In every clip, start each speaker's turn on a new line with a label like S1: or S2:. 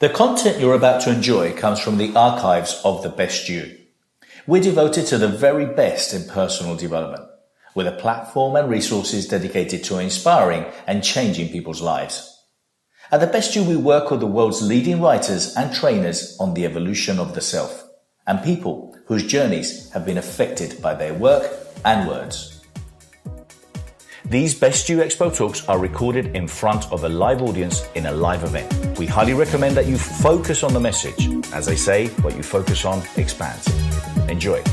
S1: The content you're about to enjoy comes from the archives of The Best You. We're devoted to the very best in personal development, with a platform and resources dedicated to inspiring and changing people's lives. At The Best You, we work with the world's leading writers and trainers on the evolution of the self, and people whose journeys have been affected by their work and words. These Best You EXPO talks are recorded in front of a live audience in a live event. We highly recommend that you focus on the message. As they say, what you focus on expands. Enjoy.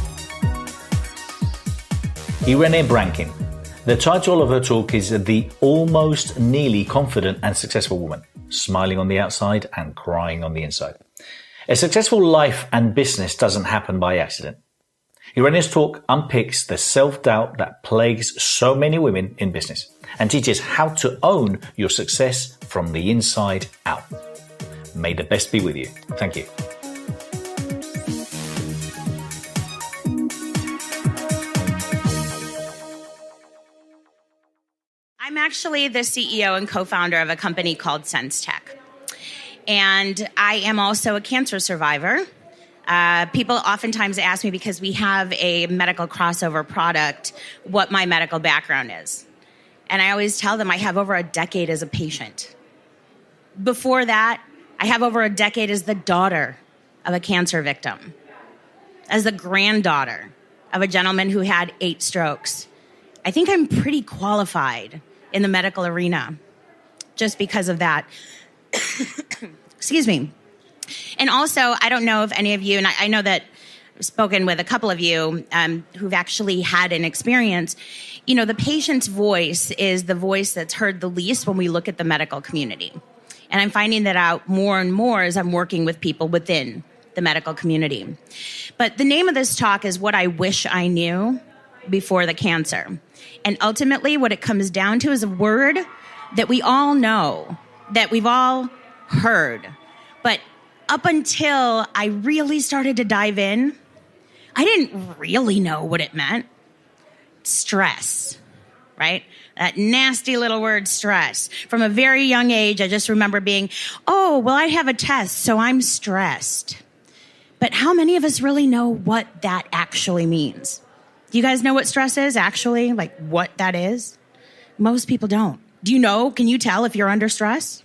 S1: Irene Brinker. The title of her talk is The Almost Nearly Confident and Successful Woman, Smiling on the Outside and Crying on the Inside. A successful life and business doesn't happen by accident. Irene's talk unpicks the self-doubt that plagues so many women in business and teaches how to own your success from the inside out. May the best be with you. Thank you.
S2: I'm actually the CEO and co-founder of a company called SenseTech. And I am also a cancer survivor. People oftentimes ask me, because we have a medical crossover product, what my medical background is. And I always tell them I have over a decade as a patient. Before that, I have over a decade as the daughter of a cancer victim, as the granddaughter of a gentleman who had 8 strokes. I think I'm pretty qualified in the medical arena just because of that. Excuse me. And also, I don't know if any of you, and I know that I've spoken with a couple of you who've actually had an experience, you know, the patient's voice is the voice that's heard the least when we look at the medical community. And I'm finding that out more and more as I'm working with people within the medical community. But the name of this talk is What I Wish I Knew Before the Cancer. And ultimately, what it comes down to is a word that we all know, that we've all heard. But up until I really started to dive in, I didn't really know what it meant. Stress, right? That nasty little word, stress. From a very young age, I just remember being, oh, well, I have a test, so I'm stressed. But how many of us really know what that actually means? Do you guys know what stress is, actually? Like, what that is? Most people don't. Do you know? Can you tell if you're under stress?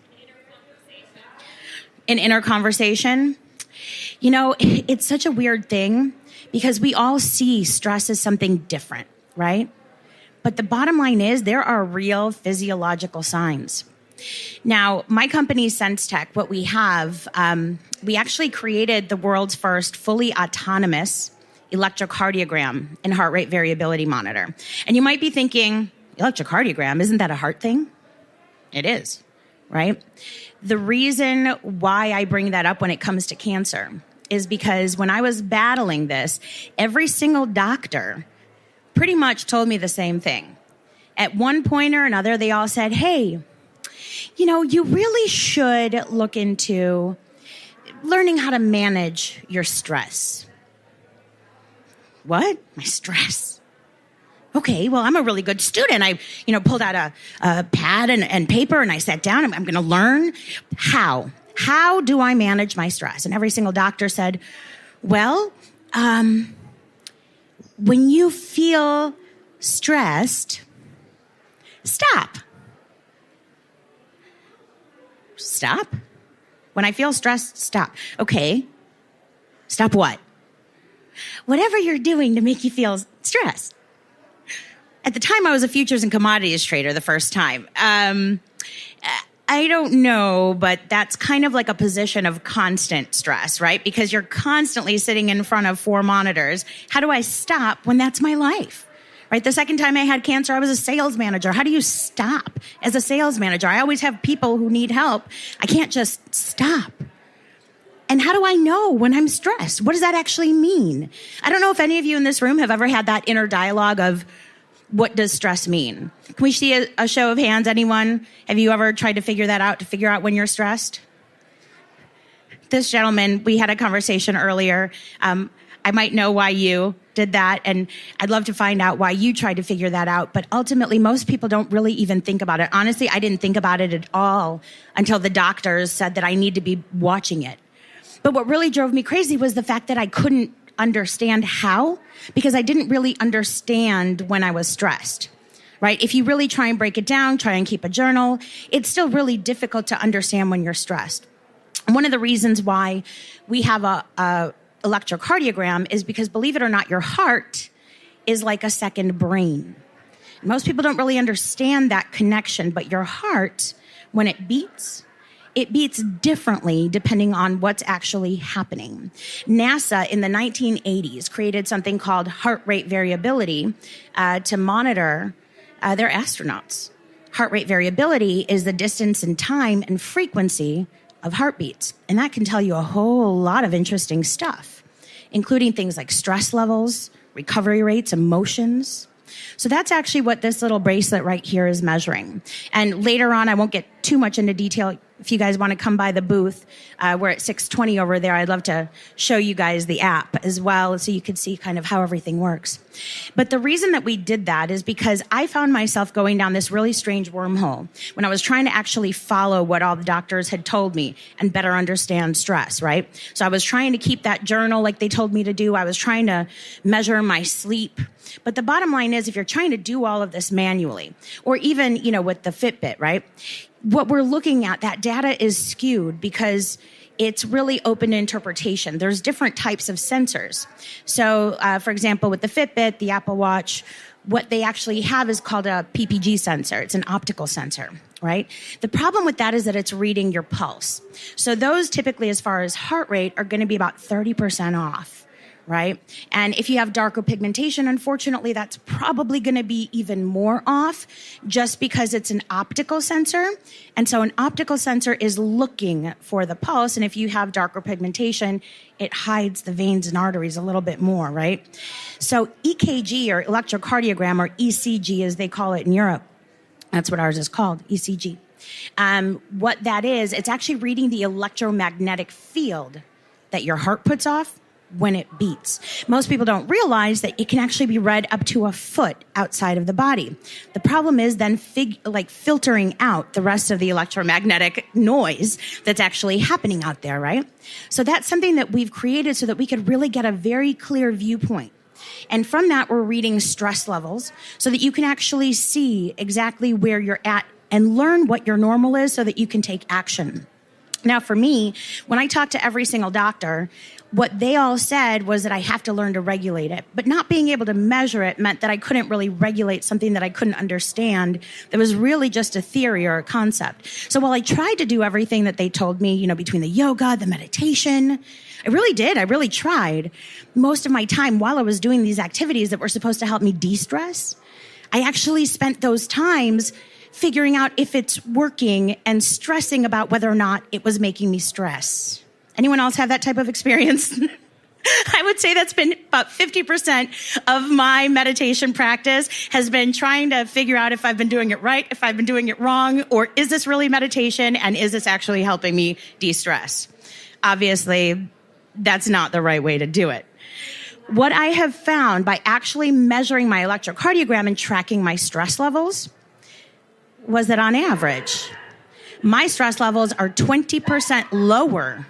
S2: An inner conversation. You know, it's such a weird thing because we all see stress as something different, right? But the bottom line is there are real physiological signs. Now, my company, SenseTech, what we have, we actually created the world's first fully autonomous electrocardiogram and heart rate variability monitor. And you might be thinking, electrocardiogram, isn't that a heart thing? It is, right? The reason why I bring that up when it comes to cancer is because when I was battling this, every single doctor pretty much told me the same thing. At one point or another, they all said, hey, you know, you really should look into learning how to manage your stress. What? My stress? Okay, well, I'm a really good student. I, pulled out a pad and paper and I sat down. I'm going to learn how. How do I manage my stress? And every single doctor said, well, when you feel stressed, stop. Stop? When I feel stressed, stop. Okay. Stop what? Whatever you're doing to make you feel stressed. At the time, I was a futures and commodities trader the first time. I don't know, but that's kind of like a position of constant stress, right? Because you're constantly sitting in front of 4 monitors. How do I stop when that's my life, right? The second time I had cancer, I was a sales manager. How do you stop as a sales manager? I always have people who need help. I can't just stop. And how do I know when I'm stressed? What does that actually mean? I don't know if any of you in this room have ever had that inner dialogue of, what does stress mean? Can we see a show of hands? Anyone? Have you ever tried to figure that out, to figure out when you're stressed? This gentleman, we had a conversation earlier. I might know why you did that, and I'd love to find out why you tried to figure that out. But ultimately, most people don't really even think about it. Honestly, I didn't think about it at all until the doctors said that I need to be watching it. But what really drove me crazy was the fact that I couldn't understand how, because I didn't really understand when I was stressed, right? If you really try and break it down, try and keep a journal, it's still really difficult to understand when you're stressed. One of the reasons why we have a electrocardiogram is because, believe it or not, your heart is like a second brain. Most people don't really understand that connection, but your heart, when it beats differently depending on what's actually happening. NASA in the 1980s created something called heart rate variability to monitor their astronauts. Heart rate variability is the distance in time and frequency of heartbeats. And that can tell you a whole lot of interesting stuff, including things like stress levels, recovery rates, emotions. So that's actually what this little bracelet right here is measuring. And later on, I won't get too much into detail. If you guys want to come by the booth, we're at 620 over there. I'd love to show you guys the app as well so you can see kind of how everything works. But the reason that we did that is because I found myself going down this really strange wormhole when I was trying to actually follow what all the doctors had told me and better understand stress, right? So I was trying to keep that journal like they told me to do. I was trying to measure my sleep. But the bottom line is, if you're trying to do all of this manually, or even, with the Fitbit, right? What we're looking at, that data is skewed because it's really open to interpretation. There's different types of sensors. So, for example, with the Fitbit, the Apple Watch, what they actually have is called a PPG sensor. It's an optical sensor, right? The problem with that is that it's reading your pulse. So those typically, as far as heart rate, are going to be about 30% off. Right? And if you have darker pigmentation, unfortunately, that's probably going to be even more off just because it's an optical sensor. And so an optical sensor is looking for the pulse. And if you have darker pigmentation, it hides the veins and arteries a little bit more, right? So EKG, or electrocardiogram, or ECG as they call it in Europe, that's what ours is called, ECG. What that is, it's actually reading the electromagnetic field that your heart puts off when it beats. Most people don't realize that it can actually be read up to a foot outside of the body. The problem is then filtering out the rest of the electromagnetic noise that's actually happening out there, right? So that's something that we've created so that we could really get a very clear viewpoint. And from that, we're reading stress levels so that you can actually see exactly where you're at and learn what your normal is so that you can take action. Now, for me, when I talked to every single doctor, what they all said was that I have to learn to regulate it. But not being able to measure it meant that I couldn't really regulate something that I couldn't understand that was really just a theory or a concept. So while I tried to do everything that they told me, between the yoga, the meditation, I really did. I really tried. Most of my time while I was doing these activities that were supposed to help me de-stress, I actually spent those times figuring out if it's working and stressing about whether or not it was making me stress. Anyone else have that type of experience? I would say that's been about 50% of my meditation practice has been trying to figure out if I've been doing it right, if I've been doing it wrong, or is this really meditation and is this actually helping me de-stress? Obviously, that's not the right way to do it. What I have found by actually measuring my electrocardiogram and tracking my stress levels was that on average, my stress levels are 20% lower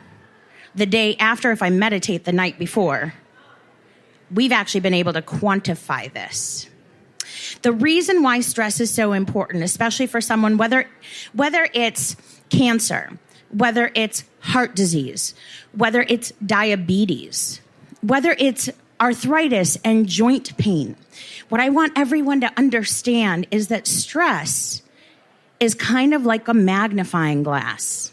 S2: the day after if I meditate the night before. We've actually been able to quantify this. The reason why stress is so important, especially for someone, whether it's cancer, whether it's heart disease, whether it's diabetes, whether it's arthritis and joint pain, what I want everyone to understand is that stress is kind of like a magnifying glass.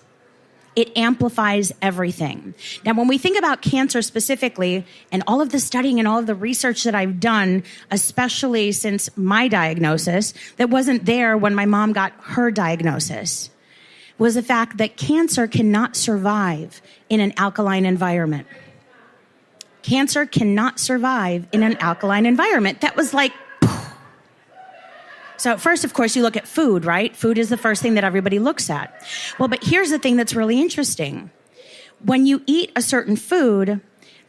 S2: It amplifies everything. Now, when we think about cancer specifically, and all of the studying and all of the research that I've done, especially since my diagnosis, that wasn't there when my mom got her diagnosis, was the fact that cancer cannot survive in an alkaline environment. Cancer cannot survive in an alkaline environment. That was like, so first, of course, you look at food, right? Food is the first thing that everybody looks at. Well, but here's the thing that's really interesting. When you eat a certain food,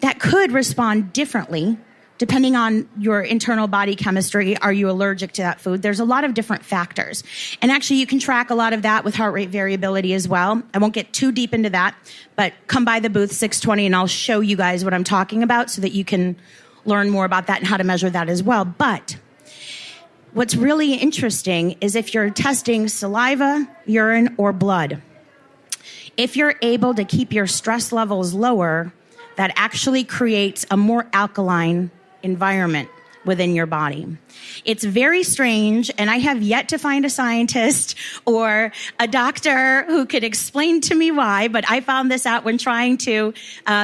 S2: that could respond differently depending on your internal body chemistry. Are you allergic to that food? There's a lot of different factors. And actually, you can track a lot of that with heart rate variability as well. I won't get too deep into that, but come by the booth 620 and I'll show you guys what I'm talking about so that you can learn more about that and how to measure that as well. But what's really interesting is if you're testing saliva, urine, or blood, if you're able to keep your stress levels lower, that actually creates a more alkaline environment within your body. It's very strange, and I have yet to find a scientist or a doctor who could explain to me why, but I found this out when trying to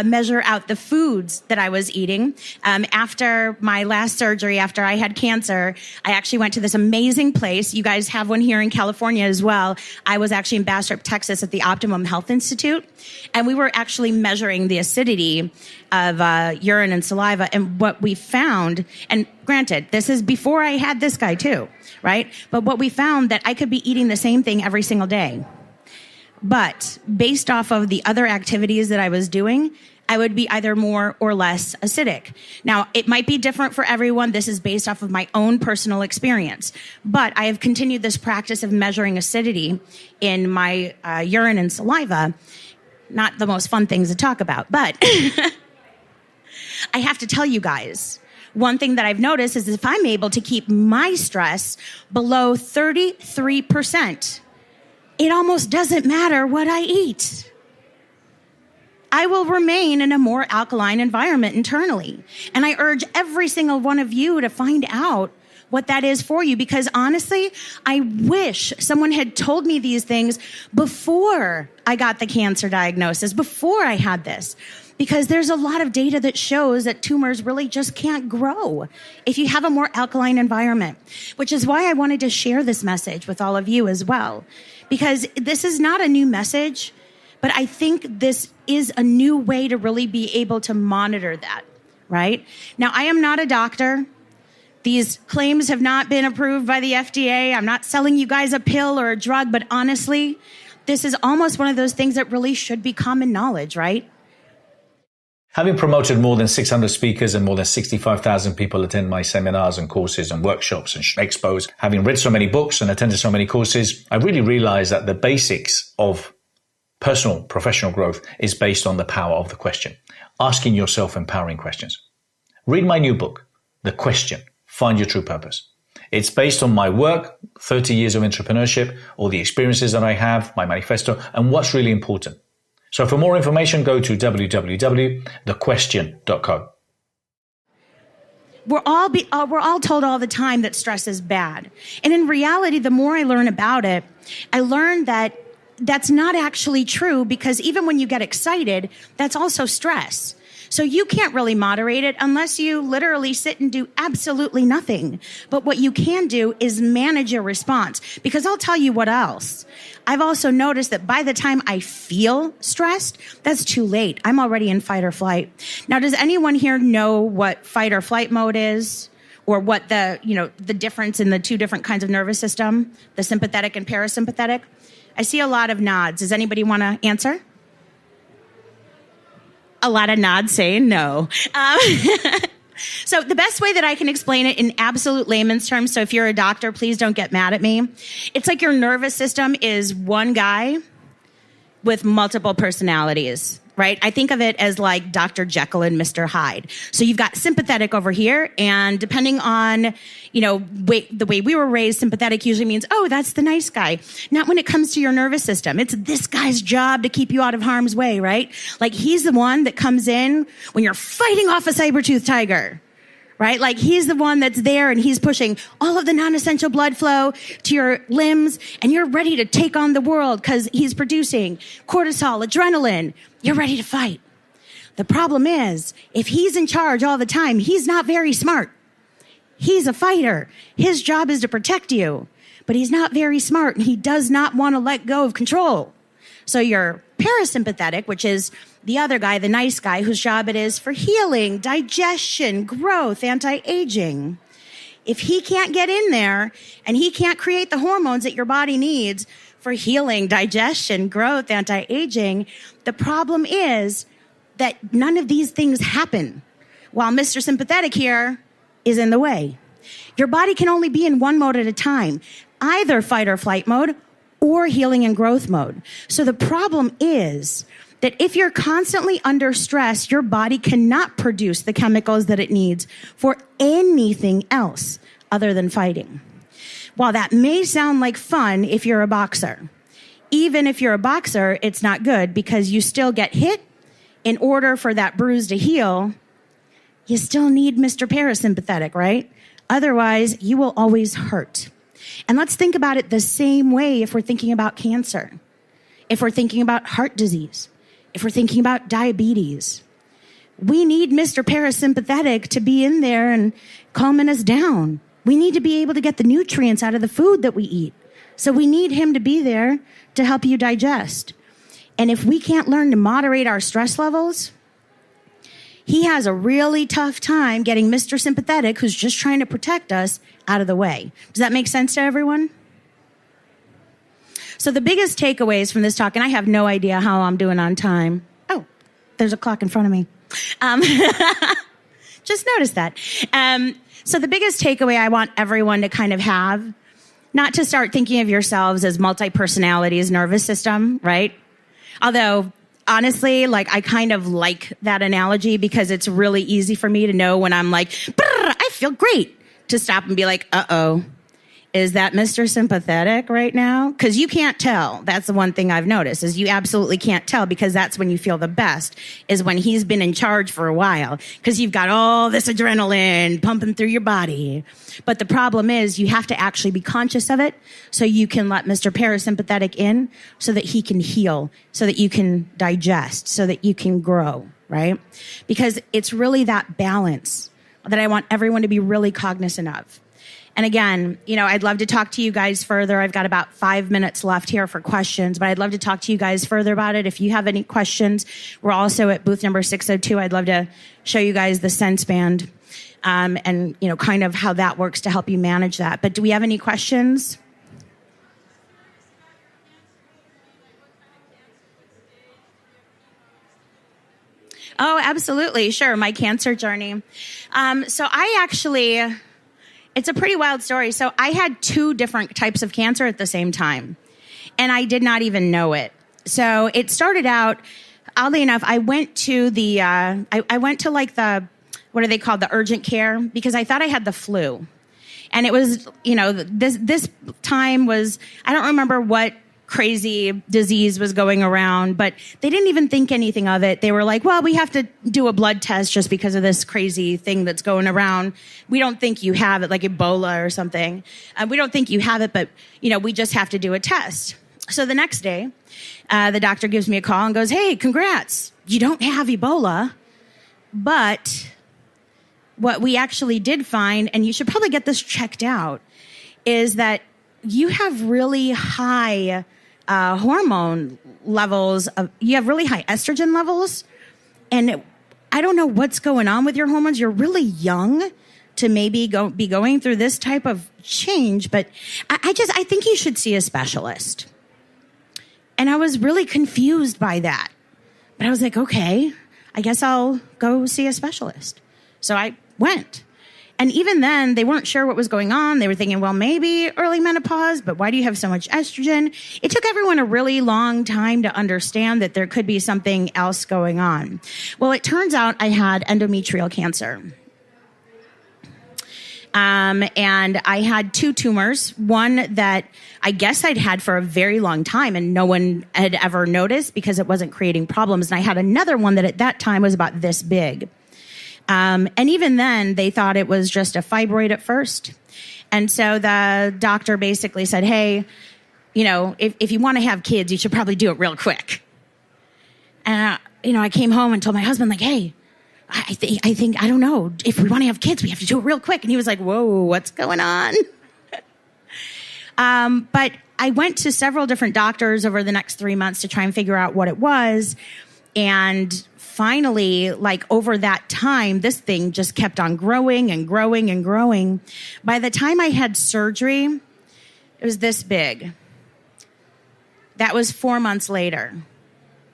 S2: measure out the foods that I was eating. After my last surgery, after I had cancer, I actually went to this amazing place. You guys have one here in California as well. I was actually in Bastrop, Texas at the Optimum Health Institute, and we were actually measuring the acidity of urine and saliva. And what we found, and granted, this is before I had this guy too, right? But what we found that I could be eating the same thing every single day. But based off of the other activities that I was doing, I would be either more or less acidic. Now, it might be different for everyone. This is based off of my own personal experience. But I have continued this practice of measuring acidity in my urine and saliva. Not the most fun things to talk about, but I have to tell you guys, one thing that I've noticed is if I'm able to keep my stress below 33%, it almost doesn't matter what I eat. I will remain in a more alkaline environment internally. And I urge every single one of you to find out what that is for you, because honestly, I wish someone had told me these things before I got the cancer diagnosis, before I had this. Because there's a lot of data that shows that tumors really just can't grow if you have a more alkaline environment, which is why I wanted to share this message with all of you as well. Because this is not a new message, but I think this is a new way to really be able to monitor that, right? Now, I am not a doctor. These claims have not been approved by the FDA. I'm not selling you guys a pill or a drug, but honestly, this is almost one of those things that really should be common knowledge, right?
S1: Having promoted more than 600 speakers and more than 65,000 people attend my seminars and courses and workshops and expos, having read so many books and attended so many courses, I really realized that the basics of personal, professional growth is based on the power of the question. Asking yourself empowering questions. Read my new book, The Question, Find Your True Purpose. It's based on my work, 30 years of entrepreneurship, all the experiences that I have, my manifesto, and what's really important. So for more information, go to www.thequestion.co.
S2: We're all told all the time that stress is bad. And in reality, the more I learn about it, I learn that that's not actually true, because even when you get excited, that's also stress. So you can't really moderate it unless you literally sit and do absolutely nothing. But what you can do is manage your response, because I'll tell you what else. I've also noticed that by the time I feel stressed, that's too late. I'm already in fight or flight. Now, does anyone here know what fight or flight mode is? Or what the difference in the two different kinds of nervous system, the sympathetic and parasympathetic? I see a lot of nods. Does anybody want to answer? A lot of nods saying no. So the best way that I can explain it in absolute layman's terms, so if you're a doctor, please don't get mad at me. It's like your nervous system is one guy with multiple personalities, right? I think of it as like Dr. Jekyll and Mr. Hyde. So you've got sympathetic over here, and depending on, the way we were raised, sympathetic usually means, oh, that's the nice guy. Not when it comes to your nervous system. It's this guy's job to keep you out of harm's way, right? Like he's the one that comes in when you're fighting off a saber-toothed tiger, right? Like he's the one that's there and he's pushing all of the non-essential blood flow to your limbs, and you're ready to take on the world because he's producing cortisol, adrenaline. You're ready to fight. The problem is, if he's in charge all the time, he's not very smart. He's a fighter. His job is to protect you, but he's not very smart, and he does not want to let go of control. So your parasympathetic, which is the other guy, the nice guy, whose job it is for healing, digestion, growth, anti-aging. If he can't get in there and he can't create the hormones that your body needs for healing, digestion, growth, anti-aging, the problem is that none of these things happen while Mr. Sympathetic here is in the way. Your body can only be in one mode at a time, either fight or flight mode or healing and growth mode. So the problem is that if you're constantly under stress, your body cannot produce the chemicals that it needs for anything else other than fighting. While that may sound like fun if you're a boxer, even if you're a boxer, it's not good because you still get hit. In order for that bruise to heal, you still need Mr. Parasympathetic, right? Otherwise, you will always hurt. And let's think about it the same way if we're thinking about cancer, if we're thinking about heart disease, if we're thinking about diabetes. We need Mr. Parasympathetic to be in there and calming us down. We need to be able to get the nutrients out of the food that we eat. So we need him to be there to help you digest. And if we can't learn to moderate our stress levels, he has a really tough time getting Mr. Sympathetic, who's just trying to protect us, out of the way. Does that make sense to everyone? So the biggest takeaways from this talk, and I have no idea how I'm doing on time. Oh, there's a clock in front of me. Just noticed that. So the biggest takeaway I want everyone to kind of have, not to start thinking of yourselves as multi-personalities, nervous system, right? Although, honestly, like I kind of like that analogy because it's really easy for me to know when I'm like, I feel great, to stop and be like, uh-oh, is that Mr. Sympathetic right now? Because you can't tell. That's the one thing I've noticed is you absolutely can't tell because that's when you feel the best is when he's been in charge for a while because you've got all this adrenaline pumping through your body. But the problem is you have to actually be conscious of it so you can let Mr. Parasympathetic in so that he can heal, so that you can digest, so that you can grow, right? Because it's really that balance that I want everyone to be really cognizant of. And again, I'd love to talk to you guys further. I've got about 5 minutes left here for questions, but I'd love to talk to you guys further about it. If you have any questions, we're also at booth number 602. I'd love to show you guys the Sense Band, and, kind of how that works to help you manage that. But do we have any questions? Oh, absolutely. Sure. My cancer journey. So I actually... It's a pretty wild story. So I had 2 different types of cancer at the same time, and I did not even know it. So it started out, oddly enough, I went to the, I went to like the, what are they called? The urgent care, because I thought I had the flu. And it was, this time was, I don't remember what crazy disease was going around, but they didn't even think anything of it. They were like, well, we have to do a blood test just because of this crazy thing that's going around. We don't think you have it, like Ebola or something. We don't think you have it, but, we just have to do a test. So the next day, the doctor gives me a call and goes, hey, congrats. You don't have Ebola, but what we actually did find, and you should probably get this checked out, is that you have really high hormone levels. You have really high estrogen levels. And I don't know what's going on with your hormones. You're really young to maybe be going through this type of change. But I think you should see a specialist. And I was really confused by that. But I was like, okay, I guess I'll go see a specialist. So I went. And even then, they weren't sure what was going on. They were thinking, well, maybe early menopause, but why do you have so much estrogen? It took everyone a really long time to understand that there could be something else going on. Well, it turns out I had endometrial cancer. And I had 2 tumors, one that I guess I'd had for a very long time and no one had ever noticed because it wasn't creating problems. And I had another one that at that time was about this big. And even then, they thought it was just a fibroid at first. And so the doctor basically said, hey, if you want to have kids, you should probably do it real quick. And, I came home and told my husband, like, hey, I think, I don't know, if we want to have kids, we have to do it real quick. And he was like, whoa, what's going on? But I went to several different doctors over the next 3 months to try and figure out what it was. And finally, like over that time, this thing just kept on growing and growing and growing. By the time I had surgery, it was this big. That was 4 months later.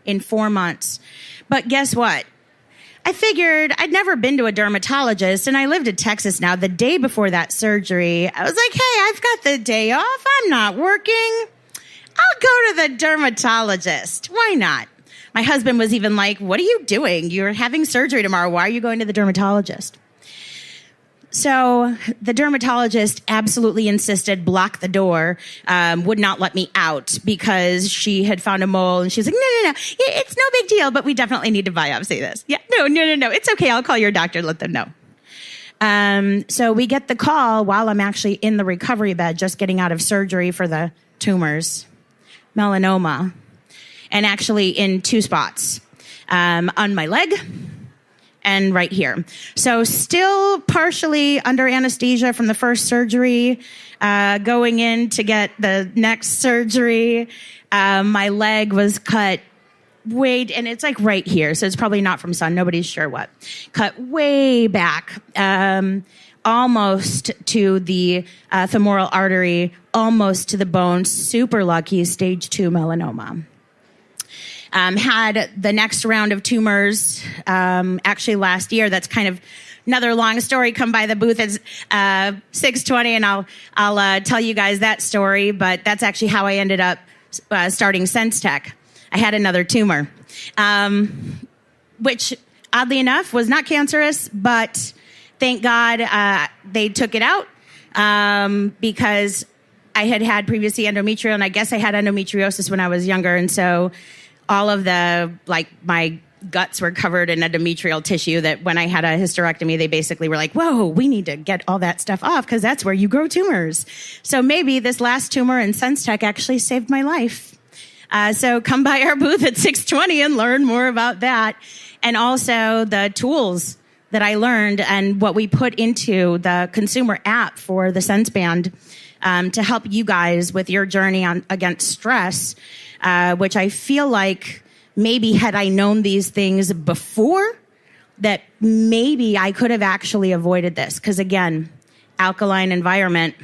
S2: In 4 months. But guess what? I figured I'd never been to a dermatologist, and I lived in Texas now. The day before that surgery, I was like, hey, I've got the day off. I'm not working. I'll go to the dermatologist. Why not? My husband was even like, what are you doing? You're having surgery tomorrow. Why are you going to the dermatologist? So the dermatologist absolutely insisted, block the door, would not let me out because she had found a mole, and she was like, no, it's no big deal, but we definitely need to biopsy this. Yeah, no, it's okay. I'll call your doctor, let them know. So we get the call while I'm actually in the recovery bed, just getting out of surgery for the tumors, melanoma, and actually in 2 spots, on my leg and right here. So still partially under anesthesia from the first surgery, going in to get the next surgery. My leg was cut and it's like right here. So it's probably not from sun. Nobody's sure what. Cut way back, almost to the femoral artery, almost to the bone. Super lucky, stage 2 melanoma. Had the next round of tumors actually last year. That's kind of another long story. Come by the booth at 6:20, and I'll tell you guys that story. But that's actually how I ended up starting Sense Tech. I had another tumor, which oddly enough was not cancerous, but thank God they took it out because I had previously endometrial, and I guess I had endometriosis when I was younger, and so all of my guts were covered in endometrial tissue that when I had a hysterectomy, they basically were like, whoa, we need to get all that stuff off because that's where you grow tumors. So maybe this last tumor in Sense Tech actually saved my life. So come by our booth at 6:20 and learn more about that. And also the tools that I learned and what we put into the consumer app for the Sense Band to help you guys with your journey against stress. Which I feel like maybe had I known these things before, that maybe I could have actually avoided this. Because again, alkaline environment,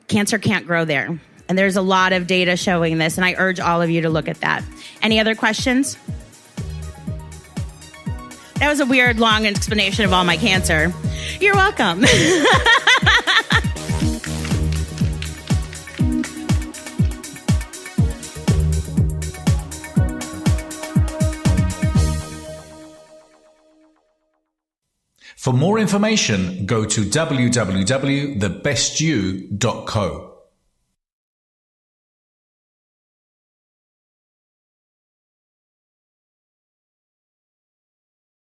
S2: cancer can't grow there. And there's a lot of data showing this, and I urge all of you to look at that. Any other questions? That was a weird, long explanation of all my cancer. You're welcome.
S1: For more information, go to www.thebestyou.co.